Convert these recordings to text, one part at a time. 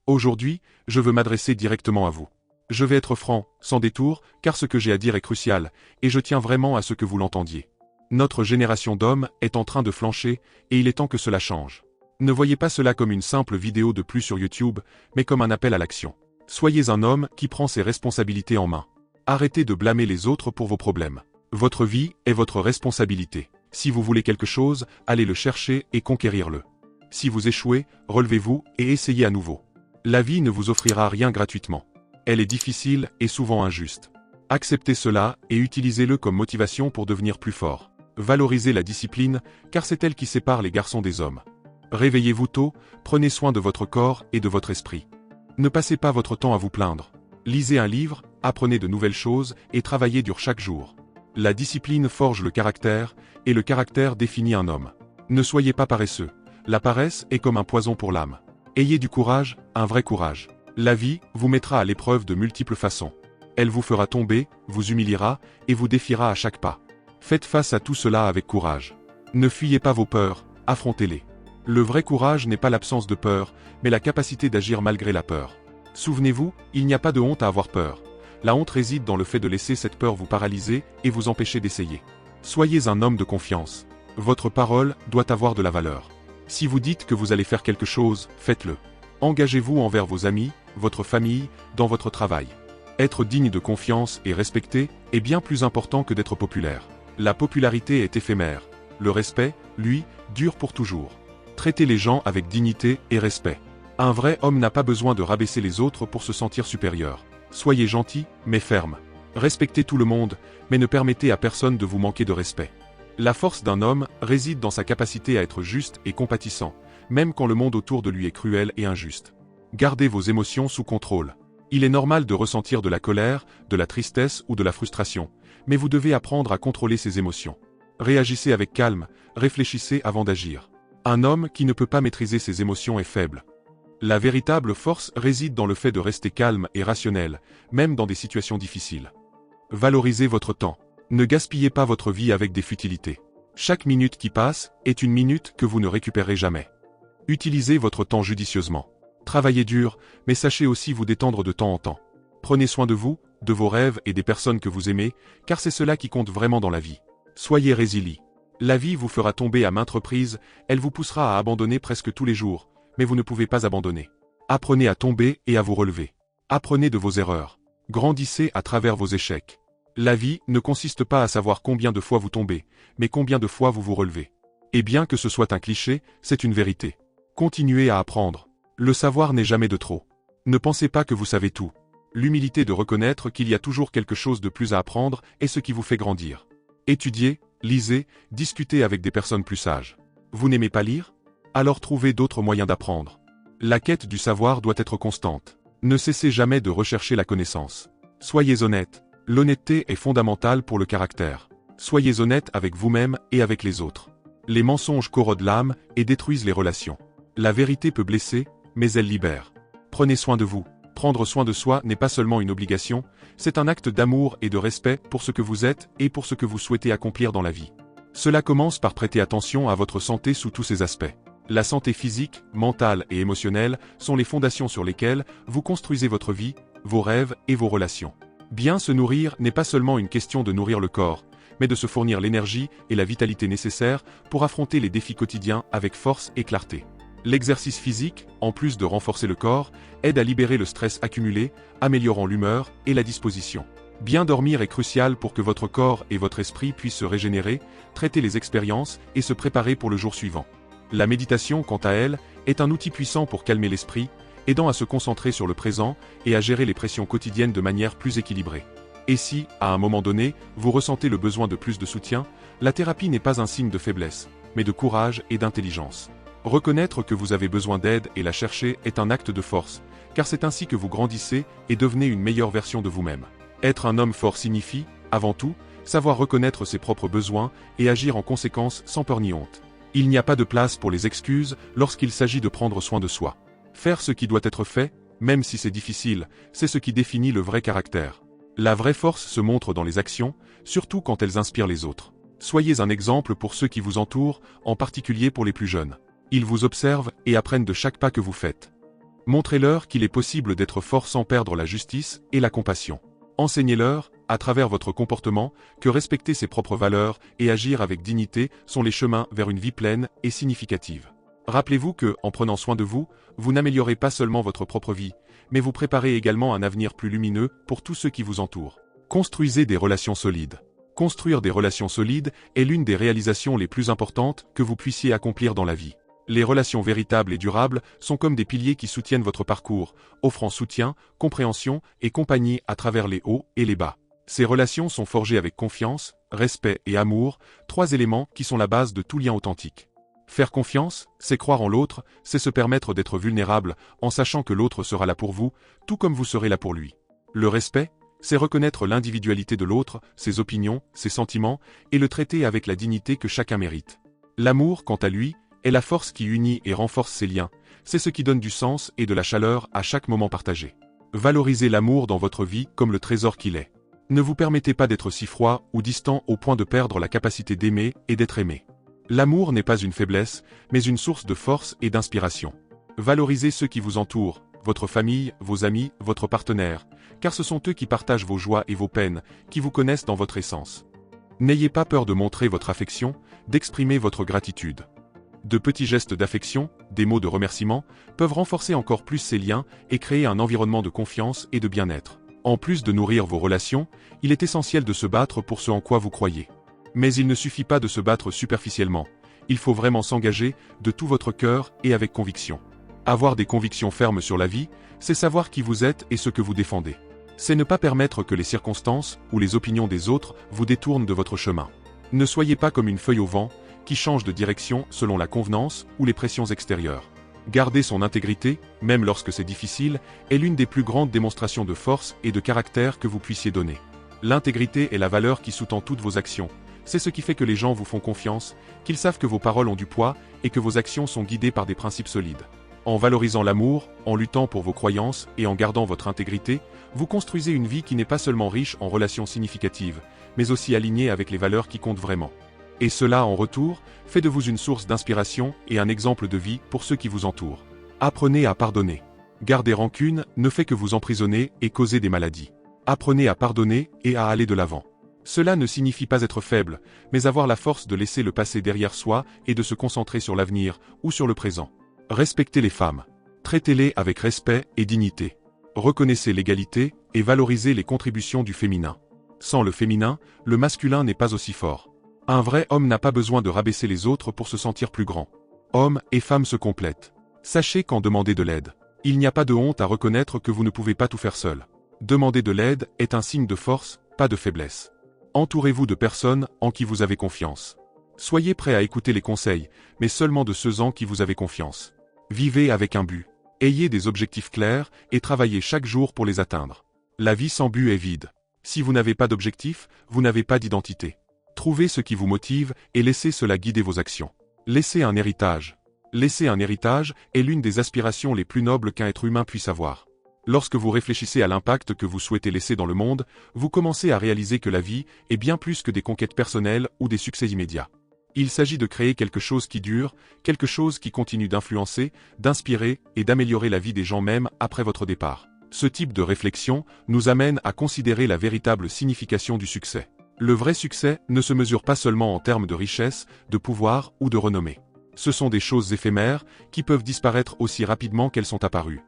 Aujourd'hui, je veux m'adresser directement à vous. Je vais être franc, sans détour, car ce que j'ai à dire est crucial, et je tiens vraiment à ce que vous l'entendiez. Notre génération d'hommes est en train de flancher, et il est temps que cela change. Ne voyez pas cela comme une simple vidéo de plus sur YouTube, mais comme un appel à l'action. Soyez un homme qui prend ses responsabilités en main. Arrêtez de blâmer les autres pour vos problèmes. Votre vie est votre responsabilité. Si vous voulez quelque chose, allez le chercher et conquérir-le. Si vous échouez, relevez-vous et essayez à nouveau. La vie ne vous offrira rien gratuitement. Elle est difficile et souvent injuste. Acceptez cela et utilisez-le comme motivation pour devenir plus fort. Valorisez la discipline, car c'est elle qui sépare les garçons des hommes. Réveillez-vous tôt, prenez soin de votre corps et de votre esprit. Ne passez pas votre temps à vous plaindre. Lisez un livre, apprenez de nouvelles choses et travaillez dur chaque jour. La discipline forge le caractère, et le caractère définit un homme. Ne soyez pas paresseux. La paresse est comme un poison pour l'âme. Ayez du courage, un vrai courage. La vie vous mettra à l'épreuve de multiples façons. Elle vous fera tomber, vous humiliera, et vous défiera à chaque pas. Faites face à tout cela avec courage. Ne fuyez pas vos peurs, affrontez-les. Le vrai courage n'est pas l'absence de peur, mais la capacité d'agir malgré la peur. Souvenez-vous, il n'y a pas de honte à avoir peur. La honte réside dans le fait de laisser cette peur vous paralyser et vous empêcher d'essayer. Soyez un homme de confiance. Votre parole doit avoir de la valeur. Si vous dites que vous allez faire quelque chose, faites-le. Engagez-vous envers vos amis, votre famille, dans votre travail. Être digne de confiance et respecté est bien plus important que d'être populaire. La popularité est éphémère. Le respect, lui, dure pour toujours. Traitez les gens avec dignité et respect. Un vrai homme n'a pas besoin de rabaisser les autres pour se sentir supérieur. Soyez gentil, mais ferme. Respectez tout le monde, mais ne permettez à personne de vous manquer de respect. La force d'un homme réside dans sa capacité à être juste et compatissant, même quand le monde autour de lui est cruel et injuste. Gardez vos émotions sous contrôle. Il est normal de ressentir de la colère, de la tristesse ou de la frustration, mais vous devez apprendre à contrôler ces émotions. Réagissez avec calme, réfléchissez avant d'agir. Un homme qui ne peut pas maîtriser ses émotions est faible. La véritable force réside dans le fait de rester calme et rationnel, même dans des situations difficiles. Valorisez votre temps. Ne gaspillez pas votre vie avec des futilités. Chaque minute qui passe est une minute que vous ne récupérez jamais. Utilisez votre temps judicieusement. Travaillez dur, mais sachez aussi vous détendre de temps en temps. Prenez soin de vous, de vos rêves et des personnes que vous aimez, car c'est cela qui compte vraiment dans la vie. Soyez résilient. La vie vous fera tomber à maintes reprises, elle vous poussera à abandonner presque tous les jours, mais vous ne pouvez pas abandonner. Apprenez à tomber et à vous relever. Apprenez de vos erreurs. Grandissez à travers vos échecs. La vie ne consiste pas à savoir combien de fois vous tombez, mais combien de fois vous vous relevez. Et bien que ce soit un cliché, c'est une vérité. Continuez à apprendre. Le savoir n'est jamais de trop. Ne pensez pas que vous savez tout. L'humilité de reconnaître qu'il y a toujours quelque chose de plus à apprendre est ce qui vous fait grandir. Étudiez, lisez, discutez avec des personnes plus sages. Vous n'aimez pas lire? Alors trouvez d'autres moyens d'apprendre. La quête du savoir doit être constante. Ne cessez jamais de rechercher la connaissance. Soyez honnête. L'honnêteté est fondamentale pour le caractère. Soyez honnête avec vous-même et avec les autres. Les mensonges corrodent l'âme et détruisent les relations. La vérité peut blesser, mais elle libère. Prenez soin de vous. Prendre soin de soi n'est pas seulement une obligation, c'est un acte d'amour et de respect pour ce que vous êtes et pour ce que vous souhaitez accomplir dans la vie. Cela commence par prêter attention à votre santé sous tous ses aspects. La santé physique, mentale et émotionnelle sont les fondations sur lesquelles vous construisez votre vie, vos rêves et vos relations. Bien se nourrir n'est pas seulement une question de nourrir le corps, mais de se fournir l'énergie et la vitalité nécessaires pour affronter les défis quotidiens avec force et clarté. L'exercice physique, en plus de renforcer le corps, aide à libérer le stress accumulé, améliorant l'humeur et la disposition. Bien dormir est crucial pour que votre corps et votre esprit puissent se régénérer, traiter les expériences et se préparer pour le jour suivant. La méditation, quant à elle, est un outil puissant pour calmer l'esprit, aidant à se concentrer sur le présent et à gérer les pressions quotidiennes de manière plus équilibrée. Et si, à un moment donné, vous ressentez le besoin de plus de soutien, la thérapie n'est pas un signe de faiblesse, mais de courage et d'intelligence. Reconnaître que vous avez besoin d'aide et la chercher est un acte de force, car c'est ainsi que vous grandissez et devenez une meilleure version de vous-même. Être un homme fort signifie, avant tout, savoir reconnaître ses propres besoins et agir en conséquence sans peur ni honte. Il n'y a pas de place pour les excuses lorsqu'il s'agit de prendre soin de soi. Faire ce qui doit être fait, même si c'est difficile, c'est ce qui définit le vrai caractère. La vraie force se montre dans les actions, surtout quand elles inspirent les autres. Soyez un exemple pour ceux qui vous entourent, en particulier pour les plus jeunes. Ils vous observent et apprennent de chaque pas que vous faites. Montrez-leur qu'il est possible d'être fort sans perdre la justice et la compassion. Enseignez-leur, à travers votre comportement, que respecter ses propres valeurs et agir avec dignité sont les chemins vers une vie pleine et significative. Rappelez-vous que, en prenant soin de vous, vous n'améliorez pas seulement votre propre vie, mais vous préparez également un avenir plus lumineux pour tous ceux qui vous entourent. Construisez des relations solides. Construire des relations solides est l'une des réalisations les plus importantes que vous puissiez accomplir dans la vie. Les relations véritables et durables sont comme des piliers qui soutiennent votre parcours, offrant soutien, compréhension et compagnie à travers les hauts et les bas. Ces relations sont forgées avec confiance, respect et amour, trois éléments qui sont la base de tout lien authentique. Faire confiance, c'est croire en l'autre, c'est se permettre d'être vulnérable en sachant que l'autre sera là pour vous, tout comme vous serez là pour lui. Le respect, c'est reconnaître l'individualité de l'autre, ses opinions, ses sentiments, et le traiter avec la dignité que chacun mérite. L'amour, quant à lui, est la force qui unit et renforce ces liens, c'est ce qui donne du sens et de la chaleur à chaque moment partagé. Valorisez l'amour dans votre vie comme le trésor qu'il est. Ne vous permettez pas d'être si froid ou distant au point de perdre la capacité d'aimer et d'être aimé. L'amour n'est pas une faiblesse, mais une source de force et d'inspiration. Valorisez ceux qui vous entourent, votre famille, vos amis, votre partenaire, car ce sont eux qui partagent vos joies et vos peines, qui vous connaissent dans votre essence. N'ayez pas peur de montrer votre affection, d'exprimer votre gratitude. De petits gestes d'affection, des mots de remerciement, peuvent renforcer encore plus ces liens et créer un environnement de confiance et de bien-être. En plus de nourrir vos relations, il est essentiel de se battre pour ce en quoi vous croyez. Mais il ne suffit pas de se battre superficiellement, il faut vraiment s'engager de tout votre cœur et avec conviction. Avoir des convictions fermes sur la vie, c'est savoir qui vous êtes et ce que vous défendez. C'est ne pas permettre que les circonstances ou les opinions des autres vous détournent de votre chemin. Ne soyez pas comme une feuille au vent, qui change de direction selon la convenance ou les pressions extérieures. Garder son intégrité, même lorsque c'est difficile, est l'une des plus grandes démonstrations de force et de caractère que vous puissiez donner. L'intégrité est la valeur qui sous-tend toutes vos actions. C'est ce qui fait que les gens vous font confiance, qu'ils savent que vos paroles ont du poids et que vos actions sont guidées par des principes solides. En valorisant l'amour, en luttant pour vos croyances et en gardant votre intégrité, vous construisez une vie qui n'est pas seulement riche en relations significatives, mais aussi alignée avec les valeurs qui comptent vraiment. Et cela, en retour, fait de vous une source d'inspiration et un exemple de vie pour ceux qui vous entourent. Apprenez à pardonner. Garder rancune ne fait que vous emprisonner et causer des maladies. Apprenez à pardonner et à aller de l'avant. Cela ne signifie pas être faible, mais avoir la force de laisser le passé derrière soi et de se concentrer sur l'avenir ou sur le présent. Respectez les femmes. Traitez-les avec respect et dignité. Reconnaissez l'égalité et valorisez les contributions du féminin. Sans le féminin, le masculin n'est pas aussi fort. Un vrai homme n'a pas besoin de rabaisser les autres pour se sentir plus grand. Hommes et femmes se complètent. Sachez quand demander de l'aide. Il n'y a pas de honte à reconnaître que vous ne pouvez pas tout faire seul. Demander de l'aide est un signe de force, pas de faiblesse. Entourez-vous de personnes en qui vous avez confiance. Soyez prêt à écouter les conseils, mais seulement de ceux en qui vous avez confiance. Vivez avec un but. Ayez des objectifs clairs et travaillez chaque jour pour les atteindre. La vie sans but est vide. Si vous n'avez pas d'objectif, vous n'avez pas d'identité. Trouvez ce qui vous motive et laissez cela guider vos actions. Laissez un héritage. Laisser un héritage est l'une des aspirations les plus nobles qu'un être humain puisse avoir. Lorsque vous réfléchissez à l'impact que vous souhaitez laisser dans le monde, vous commencez à réaliser que la vie est bien plus que des conquêtes personnelles ou des succès immédiats. Il s'agit de créer quelque chose qui dure, quelque chose qui continue d'influencer, d'inspirer et d'améliorer la vie des gens même après votre départ. Ce type de réflexion nous amène à considérer la véritable signification du succès. Le vrai succès ne se mesure pas seulement en termes de richesse, de pouvoir ou de renommée. Ce sont des choses éphémères qui peuvent disparaître aussi rapidement qu'elles sont apparues.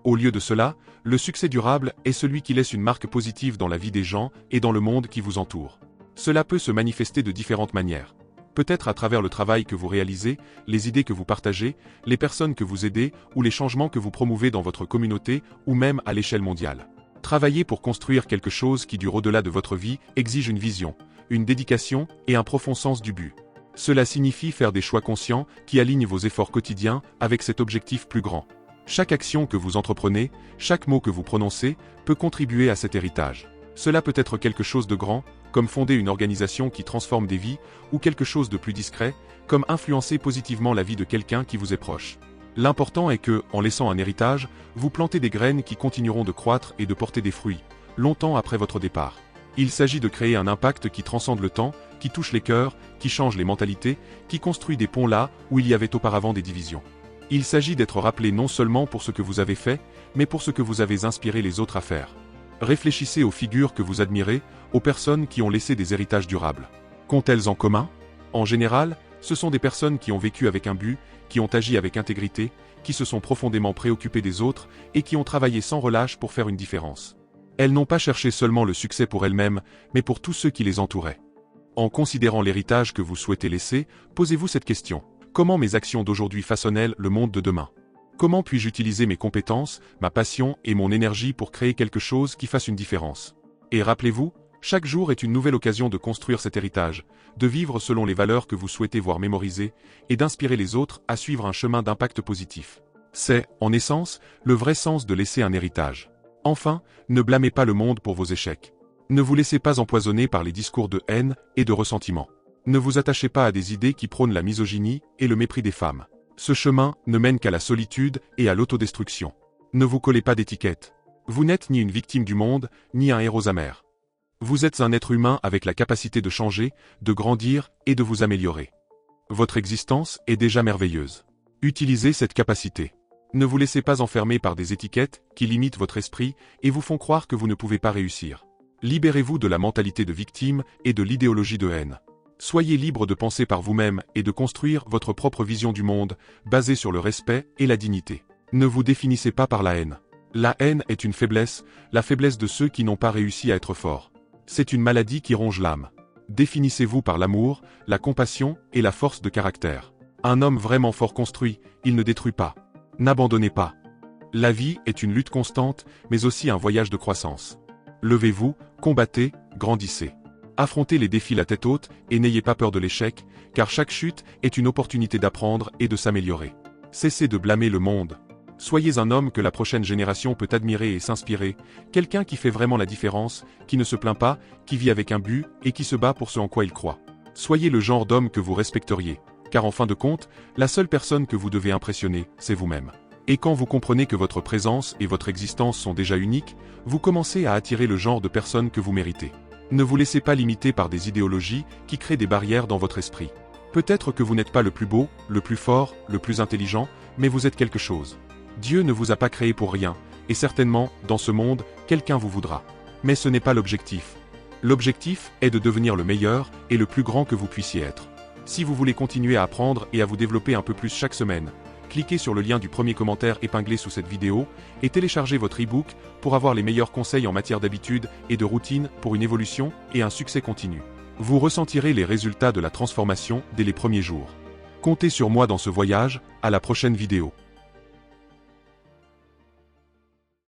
Au lieu de cela, le succès durable est celui qui laisse une marque positive dans la vie des gens et dans le monde qui vous entoure. Cela peut se manifester de différentes manières. Peut-être à travers le travail que vous réalisez, les idées que vous partagez, les personnes que vous aidez ou les changements que vous promouvez dans votre communauté ou même à l'échelle mondiale. Travailler pour construire quelque chose qui dure au-delà de votre vie exige une vision, une dédication et un profond sens du but. Cela signifie faire des choix conscients qui alignent vos efforts quotidiens avec cet objectif plus grand. Chaque action que vous entreprenez, chaque mot que vous prononcez, peut contribuer à cet héritage. Cela peut être quelque chose de grand, comme fonder une organisation qui transforme des vies, ou quelque chose de plus discret, comme influencer positivement la vie de quelqu'un qui vous est proche. L'important est que, en laissant un héritage, vous plantez des graines qui continueront de croître et de porter des fruits, longtemps après votre départ. Il s'agit de créer un impact qui transcende le temps, qui touche les cœurs, qui change les mentalités, qui construit des ponts là où il y avait auparavant des divisions. Il s'agit d'être rappelé non seulement pour ce que vous avez fait, mais pour ce que vous avez inspiré les autres à faire. Réfléchissez aux figures que vous admirez, aux personnes qui ont laissé des héritages durables. Qu'ont-elles en commun? En général, ce sont des personnes qui ont vécu avec un but, qui ont agi avec intégrité, qui se sont profondément préoccupées des autres et qui ont travaillé sans relâche pour faire une différence. Elles n'ont pas cherché seulement le succès pour elles-mêmes, mais pour tous ceux qui les entouraient. En considérant l'héritage que vous souhaitez laisser, posez-vous cette question. Comment mes actions d'aujourd'hui façonnent-elles le monde de demain? Comment puis-je utiliser mes compétences, ma passion et mon énergie pour créer quelque chose qui fasse une différence? Et rappelez-vous, chaque jour est une nouvelle occasion de construire cet héritage, de vivre selon les valeurs que vous souhaitez voir mémorisées, et d'inspirer les autres à suivre un chemin d'impact positif. C'est, en essence, le vrai sens de laisser un héritage. Enfin, ne blâmez pas le monde pour vos échecs. Ne vous laissez pas empoisonner par les discours de haine et de ressentiment. Ne vous attachez pas à des idées qui prônent la misogynie et le mépris des femmes. Ce chemin ne mène qu'à la solitude et à l'autodestruction. Ne vous collez pas d'étiquette. Vous n'êtes ni une victime du monde, ni un héros amer. Vous êtes un être humain avec la capacité de changer, de grandir et de vous améliorer. Votre existence est déjà merveilleuse. Utilisez cette capacité. Ne vous laissez pas enfermer par des étiquettes qui limitent votre esprit et vous font croire que vous ne pouvez pas réussir. Libérez-vous de la mentalité de victime et de l'idéologie de haine. Soyez libre de penser par vous-même et de construire votre propre vision du monde, basée sur le respect et la dignité. Ne vous définissez pas par la haine. La haine est une faiblesse, la faiblesse de ceux qui n'ont pas réussi à être forts. C'est une maladie qui ronge l'âme. Définissez-vous par l'amour, la compassion et la force de caractère. Un homme vraiment fort construit, il ne détruit pas. N'abandonnez pas. La vie est une lutte constante, mais aussi un voyage de croissance. Levez-vous, combattez, grandissez. Affrontez les défis la tête haute et n'ayez pas peur de l'échec, car chaque chute est une opportunité d'apprendre et de s'améliorer. Cessez de blâmer le monde. Soyez un homme que la prochaine génération peut admirer et s'inspirer, quelqu'un qui fait vraiment la différence, qui ne se plaint pas, qui vit avec un but et qui se bat pour ce en quoi il croit. Soyez le genre d'homme que vous respecteriez, car en fin de compte, la seule personne que vous devez impressionner, c'est vous-même. Et quand vous comprenez que votre présence et votre existence sont déjà uniques, vous commencez à attirer le genre de personnes que vous méritez. Ne vous laissez pas limiter par des idéologies qui créent des barrières dans votre esprit. Peut-être que vous n'êtes pas le plus beau, le plus fort, le plus intelligent, mais vous êtes quelque chose. Dieu ne vous a pas créé pour rien, et certainement, dans ce monde, quelqu'un vous voudra. Mais ce n'est pas l'objectif. L'objectif est de devenir le meilleur et le plus grand que vous puissiez être. Si vous voulez continuer à apprendre et à vous développer un peu plus chaque semaine, cliquez sur le lien du premier commentaire épinglé sous cette vidéo et téléchargez votre e-book pour avoir les meilleurs conseils en matière d'habitude et de routine pour une évolution et un succès continu. Vous ressentirez les résultats de la transformation dès les premiers jours. Comptez sur moi dans ce voyage, à la prochaine vidéo.